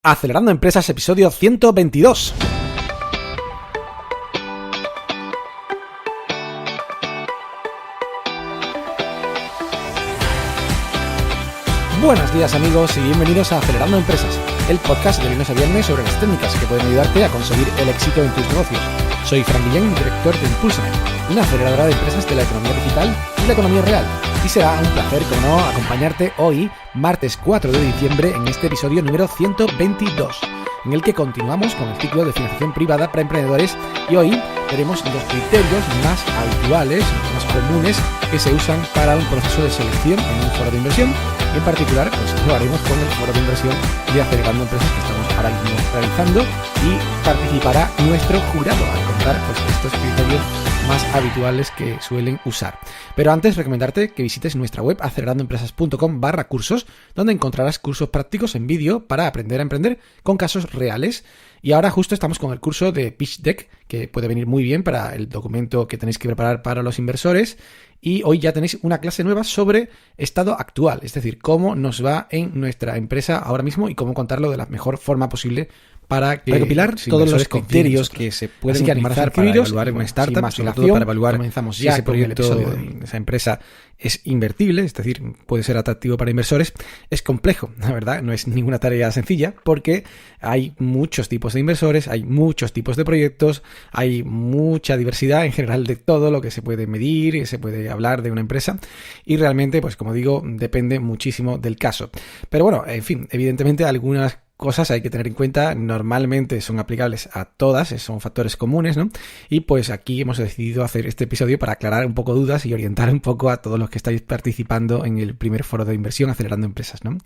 Acelerando Empresas, episodio 122. Buenos días amigos y bienvenidos a Acelerando Empresas, el podcast de lunes a viernes sobre las técnicas que pueden ayudarte a conseguir el éxito en tus negocios. Soy Fran Guillén, director de Impulsamen, una aceleradora de empresas de la economía digital y la economía real. Y será un placer, como no, acompañarte hoy, martes 4 de diciembre, en este episodio número 122, en el que continuamos con el ciclo de financiación privada para emprendedores y hoy veremos los criterios más habituales, más comunes que se usan para un proceso de selección en un foro de inversión. En particular, pues lo haremos con el foro de inversión de Acelerando Empresas que estamos ahora mismo realizando y participará nuestro jurado al contar pues estos criterios más habituales que suelen usar. Pero antes, recomendarte que visites nuestra web acelerandoempresas.com/cursos, donde encontrarás cursos prácticos en vídeo para aprender a emprender con casos reales. Y ahora justo estamos con el curso de Pitch Deck, que puede venir muy bien para el documento que tenéis que preparar para los inversores. Y hoy ya tenéis una clase nueva sobre estado actual, es decir, cómo nos va en nuestra empresa ahora mismo y cómo contarlo de la mejor forma posible para recopilar todos los criterios que se pueden utilizar para evaluar una startup, sobre todo para evaluar si ese proyecto de esa empresa es invertible, es decir, puede ser atractivo para inversores. Es complejo, la verdad, no es ninguna tarea sencilla porque hay muchos tipos de inversores, hay muchos tipos de proyectos, hay mucha diversidad en general de todo lo que se puede medir y se puede hablar de una empresa y realmente, pues como digo, depende muchísimo del caso. Pero bueno, en fin, evidentemente algunas cosas hay que tener en cuenta, normalmente son aplicables a todas, son factores comunes, ¿no? Y pues aquí hemos decidido hacer este episodio para aclarar un poco dudas y orientar un poco a todos los que estáis participando en el primer foro de inversión Acelerando Empresas, ¿no?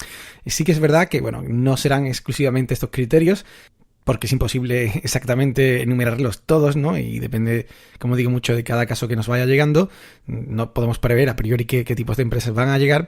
Y sí que es verdad que, bueno, no serán exclusivamente estos criterios, porque es imposible exactamente enumerarlos todos, ¿no? Y depende, como digo, mucho de cada caso que nos vaya llegando. No podemos prever a priori qué tipos de empresas van a llegar.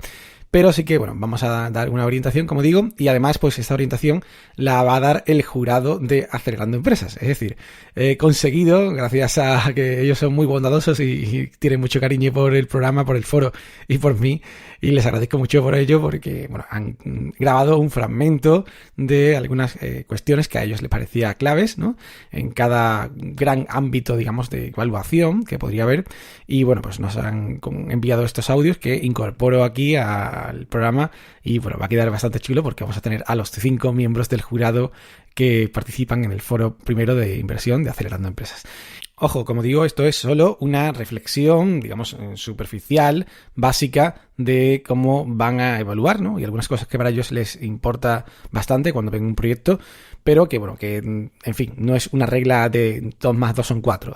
Pero sí que, bueno, vamos a dar una orientación, como digo, y además, pues esta orientación la va a dar el jurado de Acelerando Empresas. Es decir, he conseguido, gracias a que ellos son muy bondadosos y tienen mucho cariño por el programa, por el foro y por mí, y les agradezco mucho por ello porque, bueno, han grabado un fragmento de algunas cuestiones que a ellos les parecía claves, ¿no? En cada gran ámbito, digamos, de evaluación que podría haber. Y, bueno, pues nos han enviado estos audios que incorporo aquí al programa y bueno, va a quedar bastante chulo porque vamos a tener a los 5 miembros del jurado que participan en el foro primero de inversión de Acelerando Empresas. Ojo, como digo, esto es solo una reflexión, digamos, superficial, básica de cómo van a evaluar, ¿no? Y algunas cosas que para ellos les importa bastante cuando ven un proyecto, pero que, bueno, que, en fin, no es una regla de 2 más 2 son 4,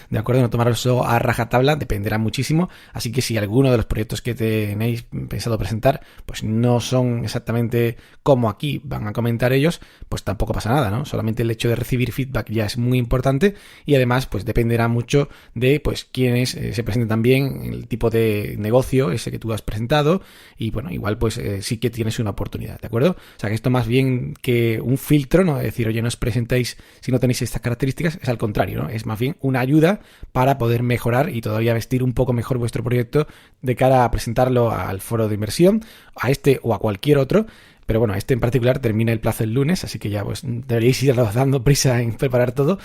¿de acuerdo? No tomarlo eso a rajatabla, dependerá muchísimo, así que si alguno de los proyectos que tenéis pensado presentar, pues no son exactamente como aquí van a comentar ellos, pues tampoco pasa nada, ¿no? Solamente el hecho de recibir feedback ya es muy importante y además, pues dependerá mucho de, pues, quiénes se presenten también, el tipo de negocio ese que tú has presentado y, bueno, igual, pues, sí que tienes una oportunidad, ¿de acuerdo? O sea, que esto más bien que un filtro, ¿no? Es decir, oye, no os presentéis si no tenéis estas características, es al contrario, ¿no? Es más bien una ayuda para poder mejorar y todavía vestir un poco mejor vuestro proyecto de cara a presentarlo al foro de inversión, a este o a cualquier otro. Pero bueno, este en particular termina el plazo el lunes, así que ya pues deberíais ir dando prisa en preparar todo.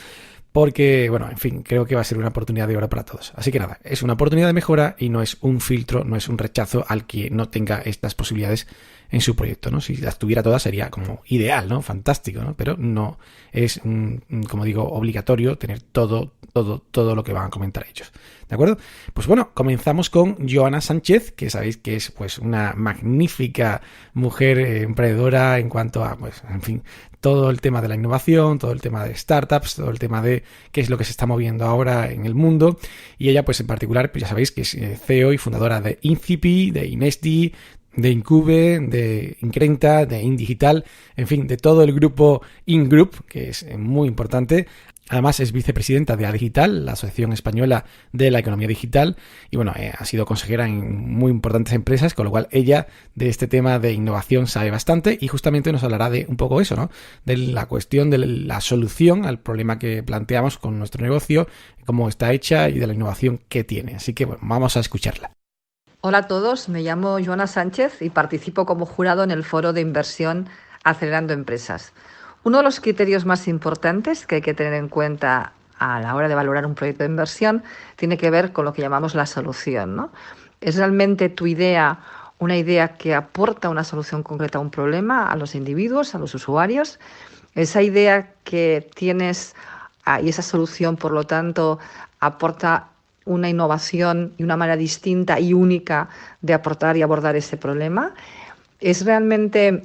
Porque, bueno, en fin, creo que va a ser una oportunidad de oro para todos. Así que nada, es una oportunidad de mejora y no es un filtro, no es un rechazo al que no tenga estas posibilidades en su proyecto, ¿no? Si las tuviera todas sería como ideal, ¿no? Fantástico, ¿no? Pero no es, como digo, obligatorio tener todo lo que van a comentar ellos. ¿De acuerdo? Pues bueno, comenzamos con Joana Sánchez, que sabéis que es pues una magnífica mujer emprendedora en cuanto a, pues, en fin, todo el tema de la innovación, todo el tema de startups, todo el tema de qué es lo que se está moviendo ahora en el mundo. Y ella, pues en particular, pues ya sabéis que es CEO y fundadora de Incipi, de Inesti, de Incube, de Increnta, de Indigital, en fin, de todo el grupo InGroup, que es muy importante. Además es vicepresidenta de Digital, la Asociación Española de la Economía Digital, y bueno, ha sido consejera en muy importantes empresas, con lo cual ella de este tema de innovación sabe bastante y justamente nos hablará de un poco eso, ¿no? De la cuestión de la solución al problema que planteamos con nuestro negocio, cómo está hecha y de la innovación que tiene. Así que bueno, vamos a escucharla. Hola a todos, me llamo Joana Sánchez y participo como jurado en el foro de inversión Acelerando Empresas. Uno de los criterios más importantes que hay que tener en cuenta a la hora de valorar un proyecto de inversión tiene que ver con lo que llamamos la solución, ¿no? ¿Es realmente tu idea una idea que aporta una solución concreta a un problema, a los individuos, a los usuarios? Esa idea que tienes y esa solución, por lo tanto, aporta una innovación y una manera distinta y única de aportar y abordar ese problema. ¿Es realmente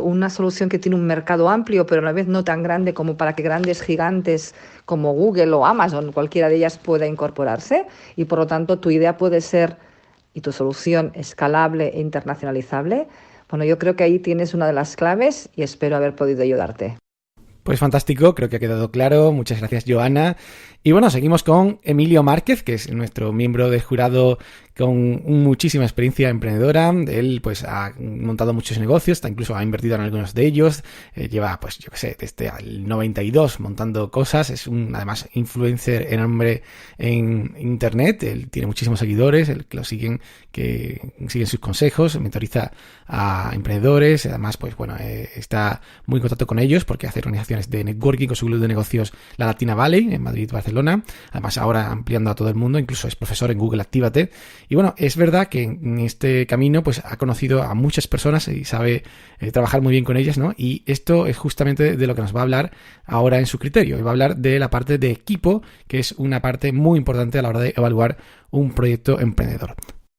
una solución que tiene un mercado amplio, pero a la vez no tan grande como para que grandes gigantes como Google o Amazon, cualquiera de ellas, pueda incorporarse? Y por lo tanto, tu idea puede ser, y tu solución, escalable e internacionalizable. Bueno, yo creo que ahí tienes una de las claves y espero haber podido ayudarte. Pues fantástico, creo que ha quedado claro. Muchas gracias, Joana. Y bueno, seguimos con Emilio Márquez, que es nuestro miembro del jurado con muchísima experiencia emprendedora. Él pues ha montado muchos negocios, incluso ha invertido en algunos de ellos. Lleva pues yo qué sé, desde el 92 montando cosas. Es además influencer enorme en internet. Él tiene muchísimos seguidores, que lo siguen, que siguen sus consejos, mentoriza a emprendedores. Además pues bueno, está muy en contacto con ellos porque hace organizaciones de networking con su club de negocios La Latina Valley en Madrid, Barcelona. Además ahora ampliando a todo el mundo, incluso es profesor en Google Actívate. Y bueno, es verdad que en este camino pues ha conocido a muchas personas y sabe trabajar muy bien con ellas, ¿no? Y esto es justamente de lo que nos va a hablar ahora en su criterio. Y va a hablar de la parte de equipo, que es una parte muy importante a la hora de evaluar un proyecto emprendedor.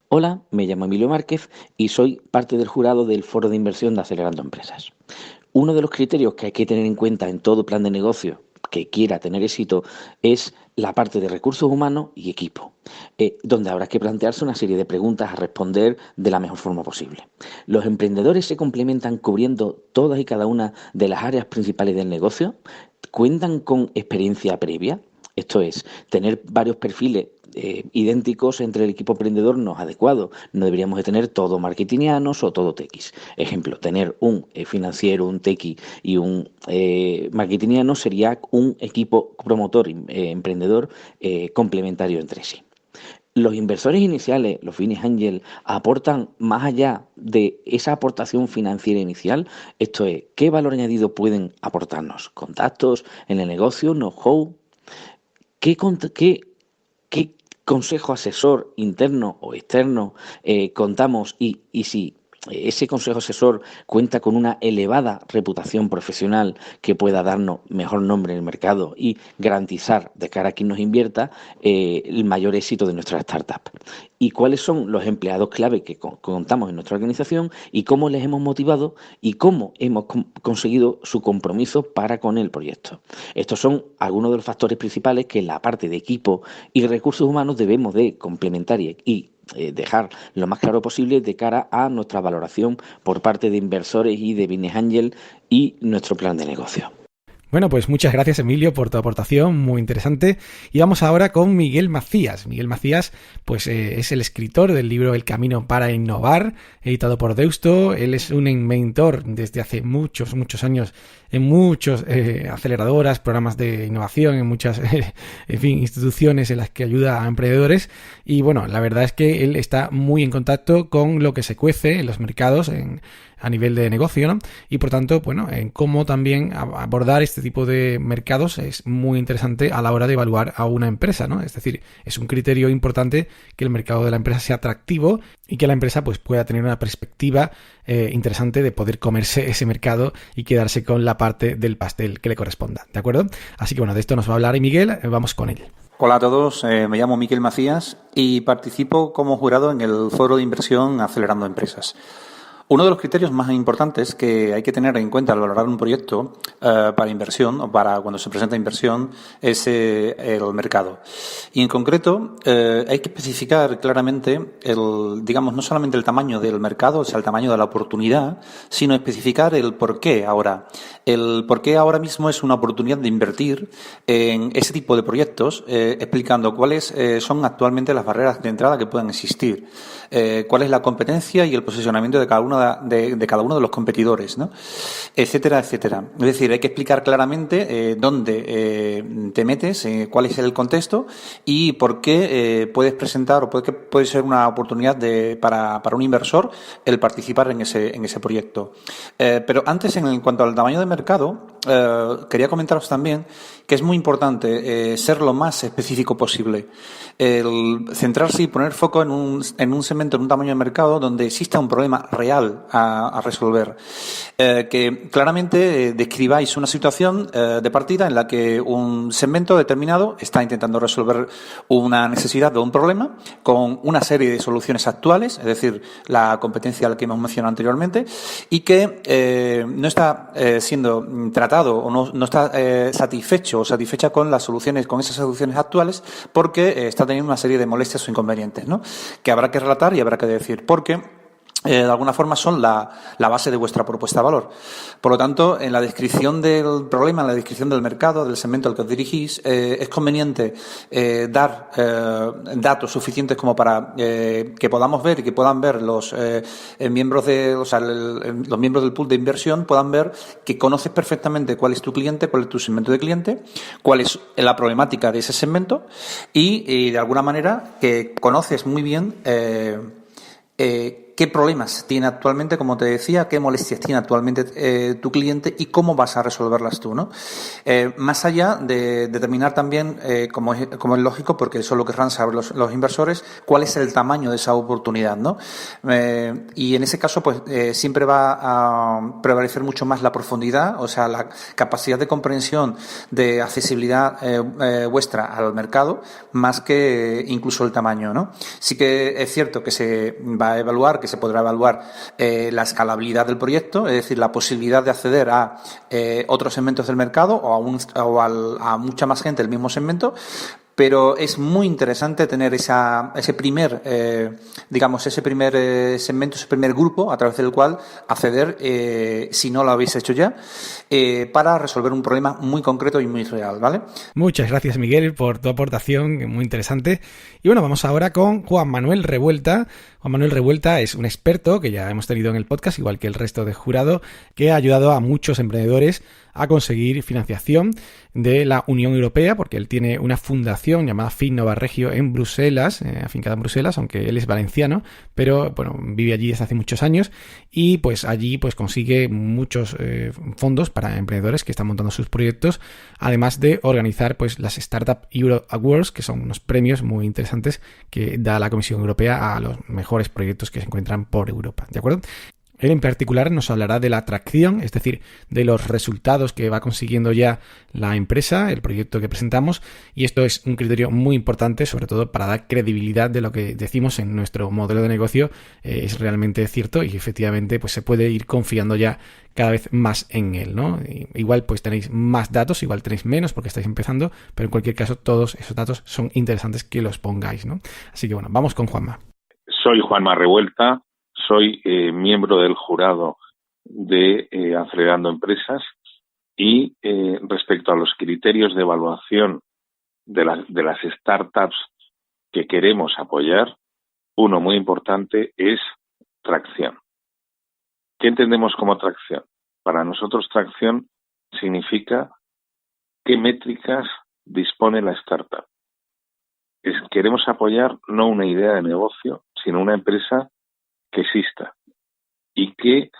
Hola, me llamo Emilio Márquez y soy parte del jurado del Foro de Inversión de Acelerando Empresas. Uno de los criterios que hay que tener en cuenta en todo plan de negocio que quiera tener éxito es la parte de recursos humanos y equipo, donde habrá que plantearse una serie de preguntas a responder de la mejor forma posible. Los emprendedores se complementan cubriendo todas y cada una de las áreas principales del negocio, cuentan con experiencia previa, esto es, tener varios perfiles idénticos entre el equipo emprendedor no es adecuado. No deberíamos de tener todo marketingianos o todo tequis. Ejemplo, tener un financiero, un tequi y un marketingiano sería un equipo promotor emprendedor complementario entre sí. Los inversores iniciales, los business angels, aportan más allá de esa aportación financiera inicial. Esto es, ¿qué valor añadido pueden aportarnos? Contactos en el negocio, know-how. ¿Qué consejo asesor interno o externo contamos y si ese consejo asesor cuenta con una elevada reputación profesional que pueda darnos mejor nombre en el mercado y garantizar de cara a quien nos invierta el mayor éxito de nuestra startup? ¿Y cuáles son los empleados clave que contamos en nuestra organización y cómo les hemos motivado y cómo hemos conseguido su compromiso para con el proyecto? Estos son algunos de los factores principales que en la parte de equipo y recursos humanos debemos de complementar y dejar lo más claro posible de cara a nuestra valoración por parte de inversores y de business angel y nuestro plan de negocio. Bueno, pues muchas gracias, Emilio, por tu aportación, muy interesante. Y vamos ahora con Miguel Macías. Miguel Macías, pues es el escritor del libro El Camino para Innovar, editado por Deusto. Él es un mentor desde hace muchos años en muchas aceleradoras, programas de innovación, en muchas, instituciones en las que ayuda a emprendedores. Y bueno, la verdad es que él está muy en contacto con lo que se cuece en los mercados, a nivel de negocio, ¿no? Y por tanto, bueno, en cómo también abordar este tipo de mercados es muy interesante a la hora de evaluar a una empresa, ¿no? Es decir, es un criterio importante que el mercado de la empresa sea atractivo y que la empresa pues pueda tener una perspectiva interesante de poder comerse ese mercado y quedarse con la parte del pastel que le corresponda, ¿de acuerdo? Así que bueno, de esto nos va a hablar Miguel, vamos con él. Hola a todos, me llamo Miguel Macías y participo como jurado en el Foro de Inversión Acelerando Empresas. Uno de los criterios más importantes que hay que tener en cuenta al valorar un proyecto para inversión o para cuando se presenta inversión es el mercado. Y en concreto hay que especificar claramente no solamente el tamaño del mercado, o sea, el tamaño de la oportunidad, sino especificar el por qué ahora. El por qué ahora mismo es una oportunidad de invertir en ese tipo de proyectos, explicando cuáles son actualmente las barreras de entrada que puedan existir, cuál es la competencia y el posicionamiento de cada uno de los competidores, ¿no? Etcétera, etcétera. Es decir, hay que explicar claramente dónde te metes, cuál es el contexto y por qué puedes presentar o puede ser una oportunidad para un inversor el participar en ese proyecto. Pero antes, en cuanto al tamaño de mercado, quería comentaros también que es muy importante ser lo más específico posible. El centrarse y poner foco en un segmento, en un tamaño de mercado donde exista un problema real a resolver. Que claramente describáis una situación de partida en la que un segmento determinado está intentando resolver una necesidad o un problema con una serie de soluciones actuales, es decir, la competencia a la que hemos mencionado anteriormente, y que no está siendo tratado o no está satisfecho o satisfecha con las soluciones, con esas soluciones actuales, porque está teniendo una serie de molestias o inconvenientes, ¿no? Que habrá que relatar y habrá que decir, porque de alguna forma son la base de vuestra propuesta de valor. Por lo tanto, en la descripción del problema, en la descripción del mercado, del segmento al que os dirigís, es conveniente dar datos suficientes como para que podamos ver y que puedan ver los miembros los miembros del pool de inversión puedan ver que conoces perfectamente cuál es tu cliente, cuál es tu segmento de cliente, cuál es la problemática de ese segmento y de alguna manera que conoces muy bien qué problemas tiene actualmente, como te decía, qué molestias tiene actualmente tu cliente y cómo vas a resolverlas tú, ¿no? Más allá de determinar también, como es lógico, porque eso lo querrán saber los inversores, cuál es el tamaño de esa oportunidad, ¿no? Y en ese caso, pues siempre va a prevalecer mucho más la profundidad, o sea, la capacidad de comprensión, de accesibilidad vuestra al mercado, más que incluso el tamaño, ¿no? Sí que es cierto que se va a evaluar, que se podrá evaluar la escalabilidad del proyecto, es decir, la posibilidad de acceder a otros segmentos del mercado a mucha más gente del mismo segmento, pero es muy interesante tener ese primer segmento, ese primer grupo a través del cual acceder, si no lo habéis hecho ya, para resolver un problema muy concreto y muy real, ¿vale? Muchas gracias, Miguel, por tu aportación, muy interesante. Y bueno, vamos ahora con Juan Manuel Revuelta. Juan Manuel Revuelta es un experto que ya hemos tenido en el podcast, igual que el resto del jurado, que ha ayudado a muchos emprendedores a conseguir financiación de la Unión Europea, porque él tiene una fundación llamada Finnova Regio en Bruselas, afincada en Bruselas, aunque él es valenciano, pero bueno, vive allí desde hace muchos años y pues allí pues consigue muchos fondos para emprendedores que están montando sus proyectos, además de organizar pues las Startup Euro Awards, que son unos premios muy interesantes que da la Comisión Europea a los mejores proyectos que se encuentran por Europa, ¿de acuerdo? Él en particular nos hablará de la atracción, es decir, de los resultados que va consiguiendo ya la empresa, el proyecto que presentamos, y esto es un criterio muy importante, sobre todo para dar credibilidad de lo que decimos en nuestro modelo de negocio, es realmente cierto y efectivamente pues se puede ir confiando ya cada vez más en él, ¿no? Igual pues tenéis más datos, igual tenéis menos porque estáis empezando, pero en cualquier caso todos esos datos son interesantes que los pongáis, ¿no? Así que bueno, vamos con Juanma. Soy Juanma Revuelta. Soy miembro del jurado de Acelerando Empresas y respecto a los criterios de evaluación de las startups que queremos apoyar, uno muy importante es tracción. ¿Qué entendemos como tracción? Para nosotros tracción significa qué métricas dispone la startup. Queremos apoyar no una idea de negocio, sino una empresa que exista y que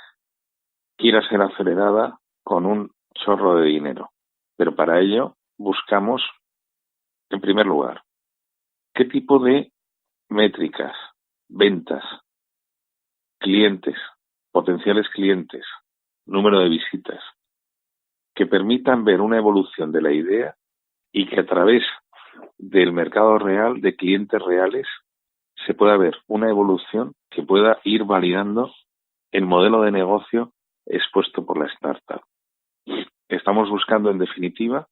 quiera ser acelerada con un chorro de dinero. Pero para ello buscamos, en primer lugar, qué tipo de métricas, ventas, clientes, potenciales clientes, número de visitas, que permitan ver una evolución de la idea y que a través del mercado real, de clientes reales, se pueda ver una evolución que pueda ir validando el modelo de negocio expuesto por la startup. Estamos buscando, en definitiva,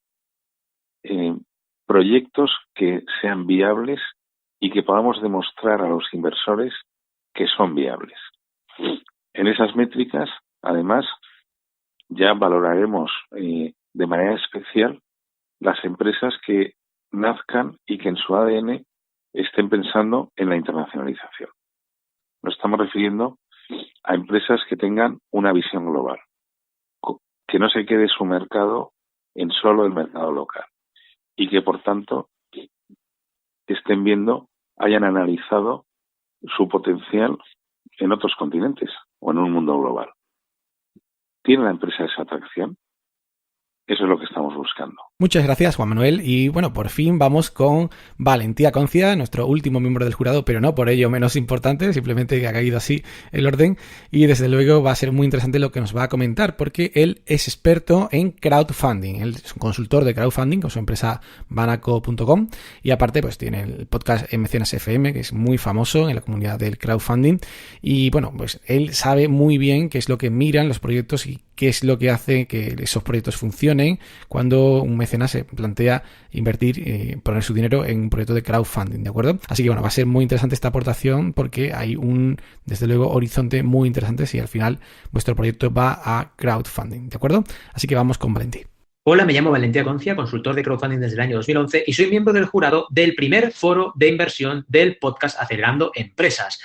proyectos que sean viables y que podamos demostrar a los inversores que son viables. En esas métricas, además, ya valoraremos de manera especial las empresas que nazcan y que en su ADN estén pensando en la internacionalización. Nos estamos refiriendo a empresas que tengan una visión global, que no se quede su mercado en solo el mercado local y que, por tanto, estén viendo, hayan analizado su potencial en otros continentes o en un mundo global. ¿Tiene la empresa esa atracción? Eso es lo que estamos buscando. Muchas gracias, Juan Manuel. Y bueno, por fin vamos con Valentía Concia, nuestro último miembro del jurado, pero no por ello menos importante, simplemente que ha caído así el orden. Y desde luego va a ser muy interesante lo que nos va a comentar, porque él es experto en crowdfunding. Él es un consultor de crowdfunding con su empresa Banaco.com y aparte pues tiene el podcast Mecenas FM, que es muy famoso en la comunidad del crowdfunding. Y bueno, pues él sabe muy bien qué es lo que miran los proyectos y qué es lo que hace que esos proyectos funcionen cuando un mecenas se plantea invertir, poner su dinero en un proyecto de crowdfunding, ¿de acuerdo? Así que bueno, va a ser muy interesante esta aportación porque hay desde luego, horizonte muy interesante si al final vuestro proyecto va a crowdfunding, ¿de acuerdo? Así que vamos con Valentí. Hola, me llamo Valentía Concia, consultor de crowdfunding desde el año 2011 y soy miembro del jurado del primer foro de inversión del podcast Acelerando Empresas.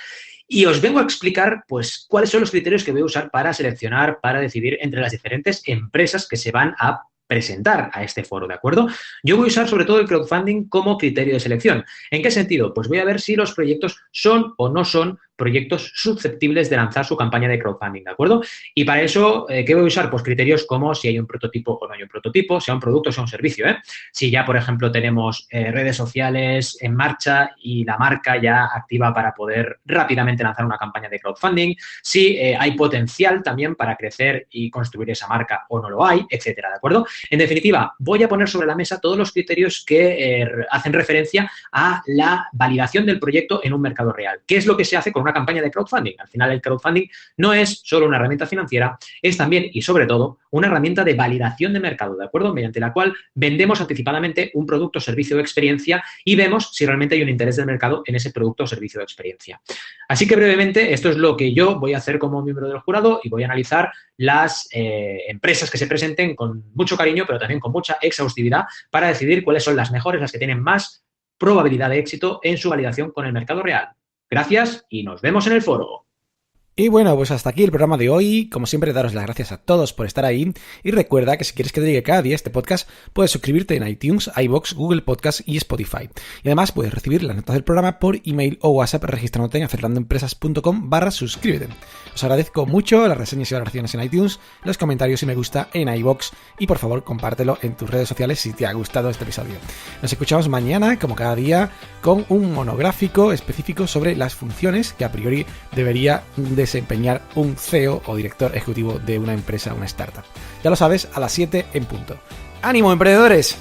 Y os vengo a explicar, pues, cuáles son los criterios que voy a usar para seleccionar, para decidir entre las diferentes empresas que se van a presentar a este foro, ¿de acuerdo? Yo voy a usar sobre todo el crowdfunding como criterio de selección. ¿En qué sentido? Pues voy a ver si los proyectos son o no son proyectos susceptibles de lanzar su campaña de crowdfunding, ¿de acuerdo? Y para eso, ¿qué voy a usar? Pues criterios como si hay un prototipo o no hay un prototipo, sea un producto o sea un servicio, ¿eh? Si ya, por ejemplo, tenemos redes sociales en marcha y la marca ya activa para poder rápidamente lanzar una campaña de crowdfunding, si hay potencial también para crecer y construir esa marca o no lo hay, etcétera, ¿de acuerdo? En definitiva, voy a poner sobre la mesa todos los criterios que hacen referencia a la validación del proyecto en un mercado real. ¿Qué es lo que se hace con una campaña de crowdfunding? Al final, el crowdfunding no es solo una herramienta financiera, es también y sobre todo una herramienta de validación de mercado, ¿de acuerdo? Mediante la cual vendemos anticipadamente un producto, servicio o experiencia y vemos si realmente hay un interés del mercado en ese producto, servicio o experiencia. Así que brevemente, esto es lo que yo voy a hacer como miembro del jurado y voy a analizar las empresas que se presenten con mucho cariño, pero también con mucha exhaustividad para decidir cuáles son las mejores, las que tienen más probabilidad de éxito en su validación con el mercado real. Gracias y nos vemos en el foro. Y bueno, pues hasta aquí el programa de hoy. Como siempre, daros las gracias a todos por estar ahí. Y recuerda que si quieres que te llegue cada día este podcast, puedes suscribirte en iTunes, iVoox, Google Podcast y Spotify. Y además puedes recibir las notas del programa por email o WhatsApp registrándote en acelerando.empresas.com/suscríbete. Os agradezco mucho las reseñas y valoraciones en iTunes, los comentarios y me gusta en iVoox y por favor compártelo en tus redes sociales si te ha gustado este episodio. Nos escuchamos mañana, como cada día, con un monográfico específico sobre las funciones que a priori debería desempeñar un CEO o director ejecutivo de una empresa, una startup. Ya lo sabes, a las 7 en punto. ¡Ánimo, emprendedores!